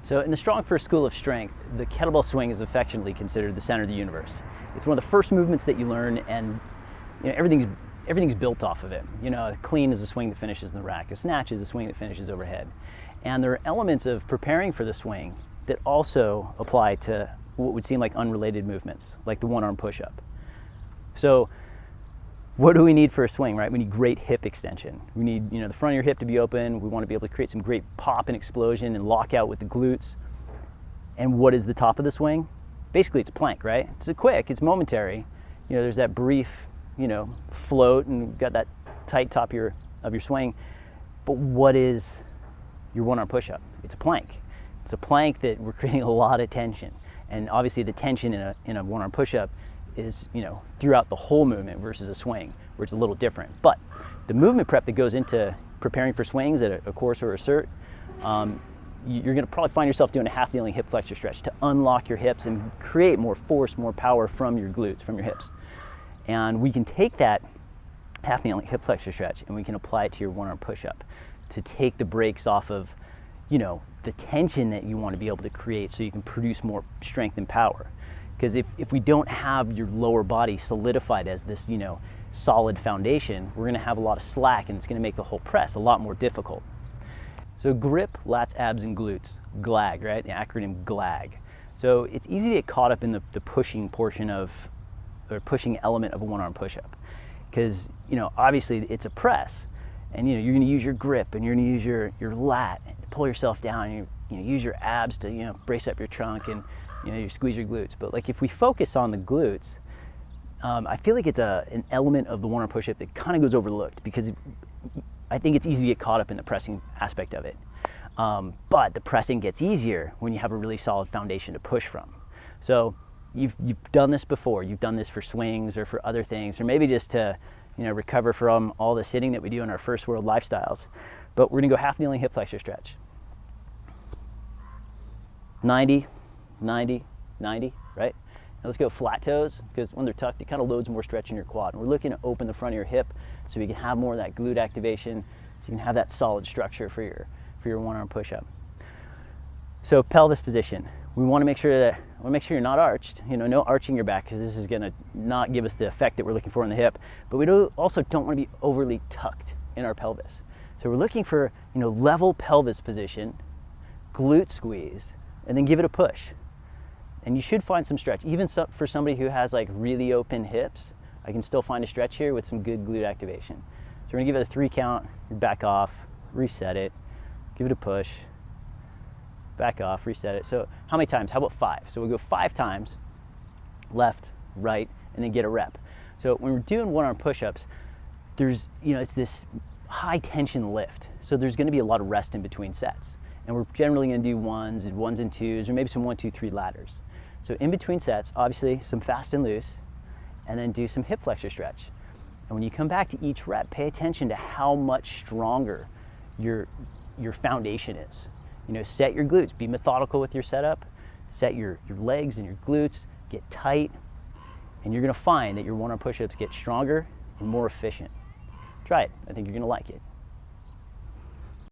So in the StrongFirst school of strength, the kettlebell swing is affectionately considered the center of the universe. It's one of the first movements that you learn, and everything's built off of it. A clean is a swing that finishes in the rack. A snatch is a swing that finishes overhead. And there are elements of preparing for the swing that also apply to what would seem like unrelated movements, like the one-arm push-up. So what do we need for a swing, right? We need great hip extension. We need, the front of your hip to be open. We want to be able to create some great pop and explosion and lock out with the glutes. And what is the top of the swing? Basically, it's a plank, right? It's quick, it's momentary. There's that brief, float, and you've got that tight top of your swing. But what is your one-arm push-up? It's a plank. It's a plank that we're creating a lot of tension. And obviously the tension in a one-arm push-up is, throughout the whole movement versus a swing, where it's a little different. But the movement prep that goes into preparing for swings at a course or a cert, you're going to probably find yourself doing a half kneeling hip flexor stretch to unlock your hips and create more force, more power from your glutes, from your hips. And we can take that half kneeling hip flexor stretch and we can apply it to your one-arm push-up to take the brakes off of, the tension that you want to be able to create so you can produce more strength and power. Because if we don't have your lower body solidified as this, solid foundation, we're going to have a lot of slack, and it's going to make the whole press a lot more difficult. So grip, lats, abs, and glutes, GLAG, right? The acronym GLAG. So it's easy to get caught up in the pushing portion of, or pushing element of a one-arm push-up. Because, obviously it's a press, and you're going to use your grip, and you're going to use your lat to pull yourself down, and you use your abs to brace up your trunk, and you squeeze your glutes. But like if we focus on the glutes, I feel like it's an element of the one-arm push-up that kind of goes overlooked, because I think it's easy to get caught up in the pressing aspect of it. But the pressing gets easier when you have a really solid foundation to push from. So you've done this before. You've done this for swings or for other things, or maybe just to recover from all the sitting that we do in our first world lifestyles. But we're gonna go half kneeling hip flexor stretch. 90, 90, 90, right? Now let's go flat toes, because when they're tucked, it kind of loads more stretch in your quad. And we're looking to open the front of your hip so we can have more of that glute activation, so you can have that solid structure for your one-arm push-up. So pelvis position. We want to make sure you're not arched. No arching your back, because this is going to not give us the effect that we're looking for in the hip. But we also don't want to be overly tucked in our pelvis. So we're looking for level pelvis position, glute squeeze, and then give it a push. And you should find some stretch. Even for somebody who has like really open hips, I can still find a stretch here with some good glute activation. So we're gonna give it a 3 count, you back off, reset it, give it a push, back off, reset it. So how many times? How about 5? So we'll go 5 times, left, right, and then get a rep. So when we're doing one-arm push-ups, there's, it's this high tension lift. So there's gonna be a lot of rest in between sets. And we're generally gonna do ones and twos, or maybe some 1, 2, 3 ladders. So in between sets, obviously some fast and loose, and then do some hip flexor stretch. And when you come back to each rep, pay attention to how much stronger your foundation is. Set your glutes, be methodical with your setup, set your legs and your glutes, get tight, and you're gonna find that your one-arm push-ups get stronger and more efficient. Try it, I think you're gonna like it.